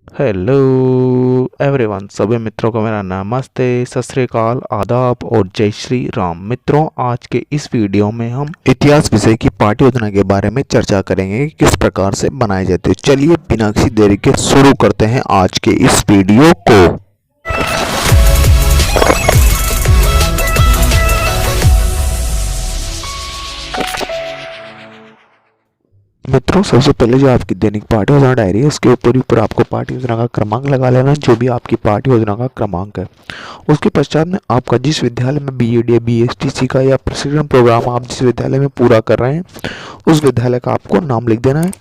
Hello everyone, सभी मित्रों को मेरा नमस्ते, सत श्री अकाल, आदाब और जय श्री राम। मित्रों, आज के इस वीडियो में हम इतिहास विषय की पाठ्य योजना के बारे में चर्चा करेंगे कि किस प्रकार से बनाई जाती है। चलिए बिना किसी देरी के शुरू करते हैं आज के इस वीडियो को। मित्रों, सबसे पहले जो आपकी दैनिक पाठ्य योजना डायरी है उसके ऊपर आपको पाठ्य योजना का क्रमांक लगा लेना, जो भी आपकी पाठ्य योजना का क्रमांक है। उसके पश्चात में आपका जिस विद्यालय में बीएड या बीएसटीसी का या प्रशिक्षण प्रोग्राम आप जिस विद्यालय में पूरा कर रहे हैं उस विद्यालय का आपको नाम लिख देना है।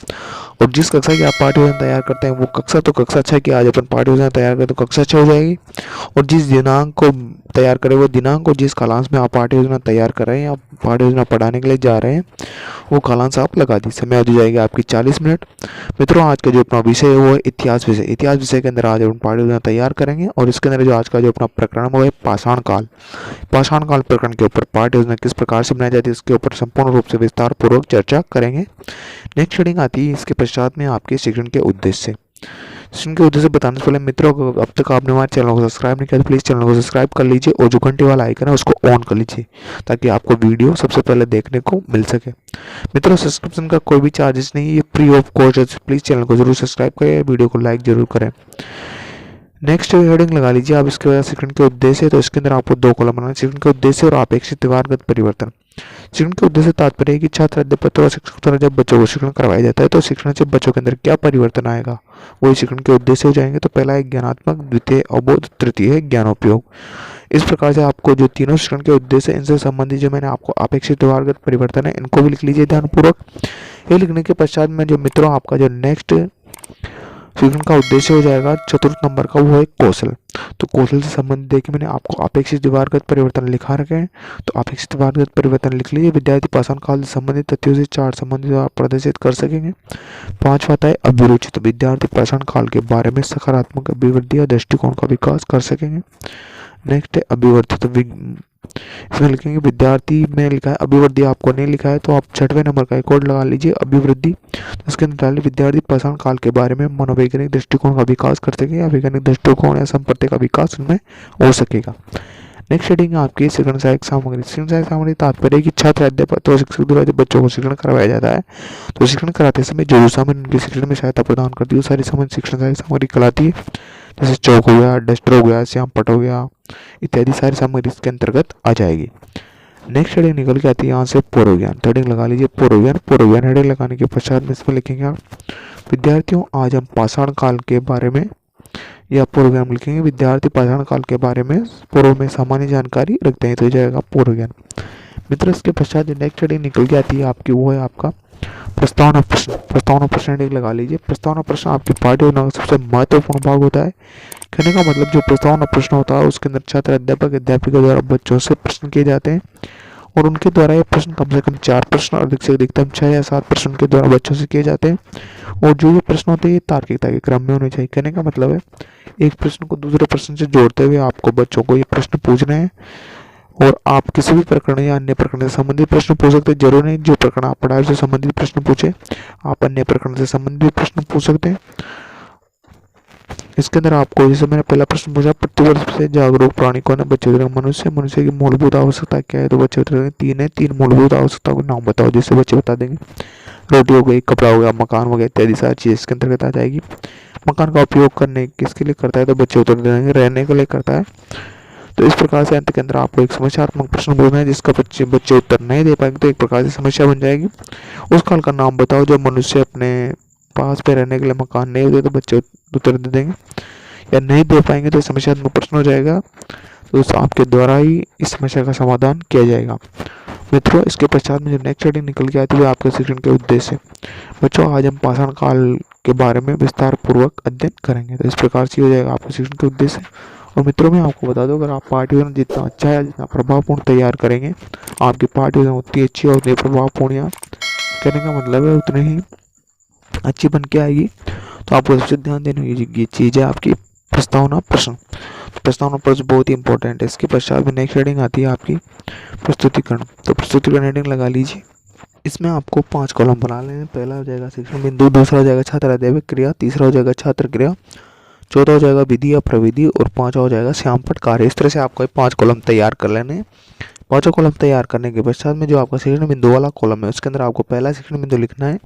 और जिस कक्षा की आप पाठ्य योजना तैयार करते हैं वो कक्षा, तो कक्षा 6 की आज अपन पाठ्य योजना तैयार करें तो कक्षा 6 हो जाएगी। और जिस दिनांक को तैयार करें वो दिनांक, और जिस कालांश में आप पाठ्य योजना तैयार कर रहे हैं, आप पाठ्य योजना पढ़ाने के लिए जा रहे हैं, वो कालांश आप लगा दी। समय अवधि जाएगी आपकी 40 मिनट। मित्रों, आज का जो अपना विषय है वो है इतिहास विषय। इतिहास विषय के अंदर आज अपन पाठ्य योजना तैयार करेंगे और इसके अंदर जो आज का जो अपना प्रकरण है वो है पाषाण काल। पाषाण काल प्रकरण के ऊपर पाठ्य योजना किस प्रकार से बनाई जाती है इसके ऊपर संपूर्ण रूप से विस्तार पूर्वक चर्चा करेंगे। नेक्स्ट हेडिंग आती है इसके पश्चात में आपके शिक्षण के उद्देश्य। शिक्षण के उद्देश्य बताने से पहले मित्रों, अब तक आपने हमारे चैनल को सब्सक्राइब नहीं किया तो प्लीज़ चैनल को सब्सक्राइब कर लीजिए और जो घंटे वाला आइकन है उसको ऑन कर लीजिए ताकि आपको वीडियो सबसे पहले देखने को मिल सके। मित्रों, सब्सक्रिप्शन का कोई भी चार्जेस नहीं है, ये फ्री ऑफ कॉस्ट है। प्लीज़ चैनल को जरूर सब्सक्राइब करें, वीडियो को लाइक जरूर करें। नेक्स्ट हेडिंग लगा लीजिए आप इसके बाद शिक्षण के उद्देश्य। तो इसके अंदर आपको 2 कॉलम बनाना है, शिक्षण के उद्देश्य और अपेक्षित व्यवहारगत परिवर्तन। शिक्षण के उद्देश्य तात्पर्य है कि छात्र अध्यापक और शिक्षक द्वारा जब बच्चों को शिक्षण करवाया जाता है तो शिक्षण से बच्चों के अंदर क्या परिवर्तन आएगा वो शिक्षण के उद्देश्य हो जाएंगे। तो पहला है ज्ञानात्मक, द्वितीय अवबोध, तृतीय है ज्ञानोपयोग। इस प्रकार से आपको जो तीनों शिक्षण के उद्देश्य इनसे संबंधित जो मैंने आपको अपेक्षित व्यवहारगत परिवर्तन है इनको भी लिख लीजिए ध्यानपूर्वक। ये लिखने के पश्चात में जो मित्रों आपका जो नेक्स्ट शिक्षण का उद्देश्य हो जाएगा चतुर्थ नंबर का, वो है कौशल। तो कौशल से संबंधित देखिए मैंने आपको अपेक्षित व्यवहारगत परिवर्तन लिखा रखे हैं, तो अपेक्षित व्यवहारगत परिवर्तन लिख लीजिए। विद्यार्थी पाषाण काल से संबंधित तथ्यों से 4 संबंधित आप प्रदर्शित कर सकेंगे। 5वां आता है अभिरुचि। तो विद्यार्थी पाषाण काल के बारे में सकारात्मक अभिवृद्धि या दृष्टिकोण का विकास कर सकेंगे। नेक्स्ट है अभिवृद्धि। तो इसमें लिखेंगे विद्यार्थी में लिखा है, अभिवृद्धि आपको नहीं लिखा है तो आप 6वें नंबर का एक और लगा लीजिए अभिवृद्धि। तो इसके अंदर डालिए विद्यार्थी पाषाण काल के बारे में मनोवैज्ञानिक दृष्टिकोण का विकास कर सकेंगे या वैज्ञानिक दृष्टिकोण या संपत्ति का विकास उनमें हो सकेगा। नेक्स्ट हेडिंग आपकी शिक्षण सहायक सामग्री। शिक्षण सहायक सामग्री तात्पर्य कि छात्र अध्यापक और शिक्षक द्वारा जब बच्चों को शिक्षण करवाया जाता है तो शिक्षण कराते समय जो सामग्री उनके शिक्षण में सहायता प्रदान करती है वो सारी सामग्री शिक्षण सहायक सामग्री कहलाती है। जैसे चौक हो गया, डस्टर हो गया, श्याम पट हो गया इत्यादि सारी सामग्री इसके अंतर्गत आ जाएगी। नेक्स्ट हेडिंग निकल के आती है यहाँ से पूर्व ज्ञान। हेडिंग लगा लीजिए पूर्व ज्ञान। पूर्व ज्ञान हेडिंग लगाने के पश्चात में इसमें लिखेंगे आप विद्यार्थियों आज हम पाषाण काल के बारे में, या पूर्व ज्ञान लिखेंगे विद्यार्थी पाषाण काल के बारे में पूर्व में सामान्य जानकारी रखते हैं तो हो जाएगा पूर्व ज्ञान। मित्र, इसके पश्चात जो नेक्स्ट हेडिंग निकल के आती है आपकी वो है आपका प्रस्तावना प्रश्न। प्रस्तावना प्रश्न हेडिंग लगा लीजिए। प्रस्तावना प्रश्न आपकी पाठ्य योजना का सबसे महत्वपूर्ण भाग होता है। कहने का मतलब जो प्रस्तावना प्रश्न होता है उसके अंदर छात्र अध्यापक अध्यापिका द्वारा बच्चों से प्रश्न किए जाते हैं और उनके द्वारा ये प्रश्न कम से कम 4 प्रश्न और अधिक से अधिकतम 6 या 7 प्रश्न के द्वारा बच्चों से किए जाते हैं। और जो ये प्रश्न होते हैं ये तार्किकता के क्रम में होने चाहिए। कहने का मतलब है एक प्रश्न को दूसरे प्रश्न से जोड़ते हुए आपको बच्चों को ये प्रश्न पूछने हैं और आप किसी भी प्रकरण या अन्य प्रकरण से संबंधित प्रश्न पूछ सकते हैं। जरूर नहीं जो प्रकरण आप पढ़ाए उससे संबंधित प्रश्न पूछे, आप अन्य प्रकरण से संबंधित प्रश्न पूछ सकते हैं। इसके अंदर आपको जैसे मैंने पहला प्रश्न पूछा, प्रतिवर्ष से जागरूक प्राणी कौन है? बच्चे मनुष्य। मनुष्य की मूलभूत आवश्यकता क्या है? तो बच्चे 3 है। 3 मूलभूत आवश्यकताओं के नाम बताओ, जिससे बच्चे बता देंगे। रोटी हो गई, कपड़ा हो गया, मकान हो गया इत्यादि सारी चीज़ इसके अंतर्गत आ जाएगी। मकान का उपयोग करने किसके लिए करता है? तो बच्चे उत्तर देंगे रहने के लिए करता है। तो इस प्रकार से अंत के अंदर आपको एक समस्यात्मक प्रश्न पूछना है जिसका बच्चे उत्तर नहीं दे पाएंगे तो एक प्रकार से समस्या बन जाएगी। उस काल का नाम बताओ जब मनुष्य अपने पास पे रहने के लिए मकान नहीं होते तो बच्चे उत्तर दे देंगे या नहीं दे पाएंगे तो समस्यात्मक प्रश्न हो जाएगा। तो आपके द्वारा ही इस समस्या का समाधान किया जाएगा। मित्रों, इसके पश्चात में जो नेक्स्ट हेडिंग निकल के आती है आपके शिक्षण के उद्देश्य। बच्चों, आज हम पाषाण काल के बारे में विस्तार पूर्वक अध्ययन करेंगे। तो इस प्रकार से हो जाएगा आपके शिक्षण के उद्देश्य। और मित्रों, मैं आपको बता दूं अगर आप पाठ्य योजना जितना अच्छा है जितना प्रभावपूर्ण तैयार करेंगे आपकी पाठ्य योजना उतनी अच्छी और उतनी प्रभावपूर्ण या कहने का मतलब है उतनी ही अच्छी बन के आएगी। तो आपको सबसे ध्यान देने की चीज़ है आपकी प्रस्तावना प्रश्न। तो प्रस्तावना प्रश्न बहुत ही इंपॉर्टेंट है। इसके पश्चात में नेक्स्ट हेडिंग आती है आपकी प्रस्तुतिकरण। तो प्रस्तुतिकरण हेडिंग लगा लीजिए। इसमें आपको 5 कॉलम बना लेने। पहला हो जाएगा शिक्षण बिंदु, दूसरा हो जाएगा छात्र अध्यापक क्रिया, तीसरा हो जाएगा छात्र क्रिया, चौथा हो जाएगा विधि या प्रविधि और पांचवा हो जाएगा श्यामपट्ट कार्य। इस तरह से आपको 5 कॉलम तैयार कर लेने हैं। पांचों कॉलम तैयार करने के पश्चात में जो आपका शिक्षण बिंदु वाला कॉलम है उसके अंदर आपको पहला शिक्षण बिंदु लिखना है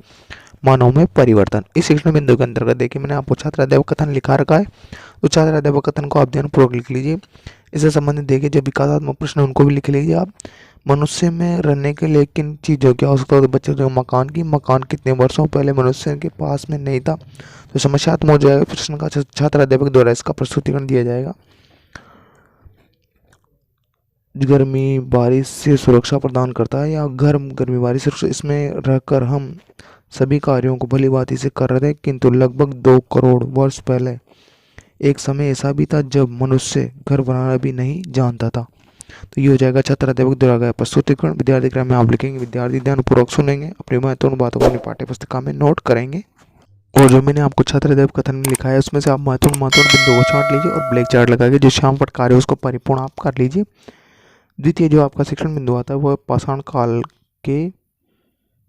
मानव में परिवर्तन। इस शिक्षण बिंदु के अंतर्गत देखिए मैंने आपको छात्राध्यापक कथन लिखा रखा है, तो छात्राध्यापक कथन को आप ध्यानपूर्वक लिख लीजिए। इससे संबंधित देखिए जो विकासात्मक प्रश्न है उनको भी लिख लीजिए आप। मनुष्य में रहने के लिए किन चीज़ों की आवश्यकता होती है बच्चों को? मकान की। मकान कितने वर्षों पहले मनुष्य के पास में नहीं था? तो समस्यात्मक हो जाएगा प्रश्न का, छात्राध्यापक द्वारा इसका प्रस्तुतिकरण दिया जाएगा। गर्मी बारिश से सुरक्षा प्रदान करता है या गर्मी बारिश से इसमें रहकर हम सभी कार्यों को भली भांति से कर रहे थे, किंतु लगभग 2 करोड़ वर्ष पहले एक समय ऐसा भी था जब मनुष्य घर बनाना भी नहीं जानता था। तो ये हो जाएगा छात्राध्यापक द्वारा गया प्रस्तुतिकरण। विद्यार्थी क्रम में आप लिखेंगे, विद्यार्थी ध्यानपूर्वक सुनेंगे, अपनी महत्वपूर्ण बातों को अपनी पाठ्य पुस्तिका में नोट करेंगे। और जो मैंने आपको छात्राध्यापक कथन में लिखा है उसमें से आप महत्वपूर्ण बिंदुओं को छांट लीजिए और ब्लैक चार्ट लगा के जो श्यामपट्ट कार्य है उसको परिपूर्ण आप कर लीजिए। द्वितीय जो आपका शिक्षण बिंदु आता है वो पाषाण काल के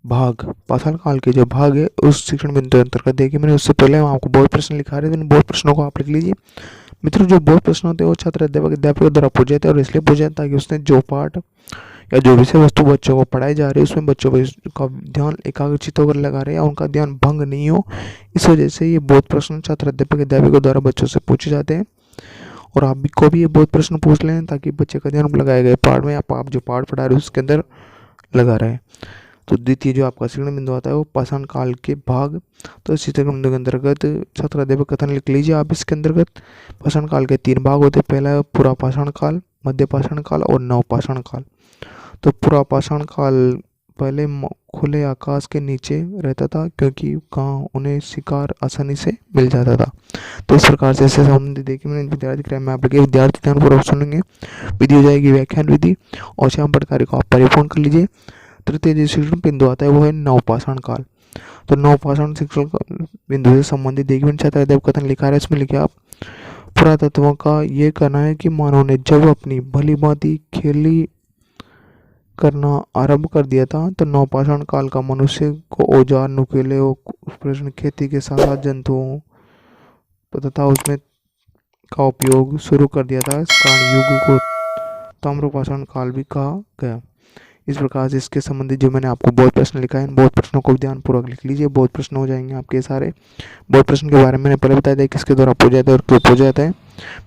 भाग। पाषाण काल के जो भाग है उस शिक्षण बिंदु के अंतर्गत देखिए मैंने उससे पहले आपको बहुत प्रश्न लिखा रहे थे, बहुत प्रश्नों को आप लिख लीजिए। मित्रों जो बहुत प्रश्न होते हैं वो छात्र अध्यापक द्वारा पूछे जाते हैं और इसलिए पूछे जाते हैं ताकि उसने जो पाठ या जो विषय वस्तु बच्चों को पढ़ाई जा रही है उसमें बच्चों का ध्यान एकाग्रचित होकर लगा रहे या उनका ध्यान भंग नहीं हो। इस वजह से ये बहुत प्रश्न छात्र अध्यापकों द्वारा बच्चों से पूछे जाते हैं और आप भी को भी ये बहुत प्रश्न पूछ लें ताकि बच्चे का ध्यान लगाए गए पाठ में आप जो पाठ पढ़ा रहे हो उसके अंदर लगा रहे हैं। तो द्वितीय जो आपका शिक्षण बिंदु आता है वो पाषाण काल के भाग। तो इसी शिक्षण बिंदु के अंतर्गत छात्र अध्यापक कथन लिख लीजिए आप। इसके अंतर्गत पाषाण काल के 3 भाग होते हैं, पहला है पूरा पाषाण काल, मध्य पाषाण काल और नव पाषाण काल। तो पूरा पाषाण काल पहले खुले आकाश के नीचे रहता था क्योंकि कहाँ उन्हें शिकार आसानी से मिल जाता था। तो इस प्रकार से इससे संबंधित देखिए मैंने विद्यार्थी क्रम में आप लिखे, विद्यार्थी ध्यानपूर्वक सुनेंगे। विधि हो जाएगी व्याख्यान विधि और श्यामपट्ट कार्य को आप परिपूर्ण कर लीजिए। तृतीय जो शिक्षण बिंदु आता है वो है नवपाषाण काल। तो नवपाषाण शिक्षण बिंदु से संबंधित देखिए मैंने छात्र अध्यापक कथन लिखा है, इसमें लिखे आप पुरातत्वों का ये कहना है कि मानव ने जब अपनी भली भांति खेती करना आरंभ कर दिया था तो नवपाषाण काल का मनुष्य को औजार नुकीले प्रश्न खेती के साथ साथ जंतुओं तथा उसमें का उपयोग शुरू कर दिया था। इस कारण युग को ताम्रपाषाण काल भी कहा गया। इस प्रकार से इसके संबंधित जो मैंने आपको बहुत प्रश्न लिखा है इन बहुत प्रश्नों को ध्यानपूर्वक लिख लीजिए। बहुत प्रश्न हो जाएंगे आपके सारे। बहुत प्रश्न के बारे में मैंने पहले बताया था किसके द्वारा पूछा जाता है और क्यों पूछा जाता है।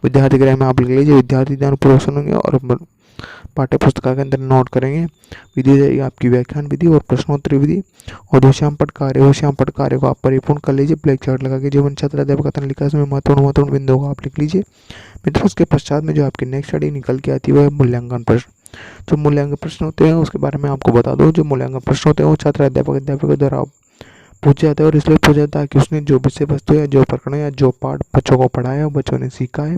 विद्यार्थी गृह में आप लिख लीजिए, विद्यार्थी ध्यानपूर्वक सुनेंगे और पाठ्य पुस्तक के अंदर नोट करेंगे। विधि हो जाएगी आपकी व्याख्यान विधि और प्रश्नोत्तरी विधि और जो श्यामपट्ट कार्य हो श्यामपट्ट कार्य को आप परिपूर्ण कर लीजिए ब्लैक चार्ट लगा के। जीवन छात्र अध्यापक कथन लिखा है उसमें महत्वपूर्ण बिंदुओं को आप लिख लीजिए। मित्रों उसके पश्चात में जो आपकी नेक्स्ट स्टडी निकल के आती है वो है मूल्यांकन प्रश्न। जो मूल्यांकन प्रश्न होते हैं उसके बारे में आपको बता दो। जो मूल्यांकन प्रश्न होते हैं वो छात्र अध्यापक द्वारा पूछे जाते हैं और इसलिए पूछा जाता है कि उसने जो विषय वस्तु या जो प्रकरण या जो पाठ बच्चों को पढ़ाया है बच्चों ने सीखा है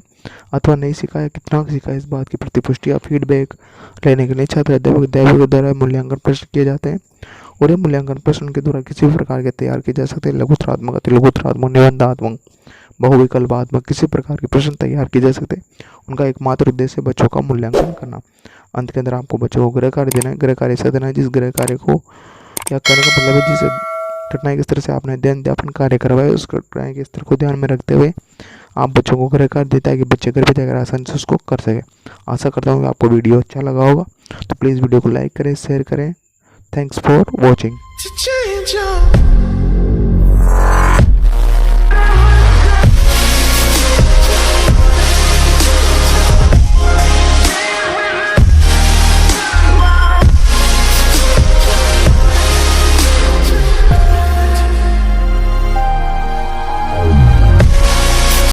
अथवा नहीं सीखा है, कितना सीखा है, इस बात की प्रतिपुष्टि या फीडबैक लेने के लिए छात्र अध्यापक द्वारा मूल्यांकन प्रश्न किए जाते हैं। और ये मूल्यांकन प्रश्न के द्वारा किसी भी प्रकार के तैयार किए जा सकते हैं। लघुत्रात्मक, अतिलघुत्रात्मक, निबंधात्मक, बहुविकल्पात्मक किसी प्रकार के प्रश्न तैयार किए जा सकते हैं। उनका एकमात्र उद्देश्य बच्चों का मूल्यांकन करना। अंत के अंदर आपको बच्चों को गृह कार्य देना है। गृह कार्य ऐसा देना है जिस गृह कार्य को या करने का मतलब है जिस कठिनाई के स्तर से आपने अध्यापन कार्य करवाए उस कठिनाई के स्तर को ध्यान में रखते हुए आप बच्चों को गृह कार्य देता है कि बच्चे घर पे जाकर आसानी से उसको कर सके। आशा करता हूँ कि आपको वीडियो अच्छा लगा होगा, तो प्लीज़ वीडियो को लाइक करें, शेयर करें। Thanks for watching.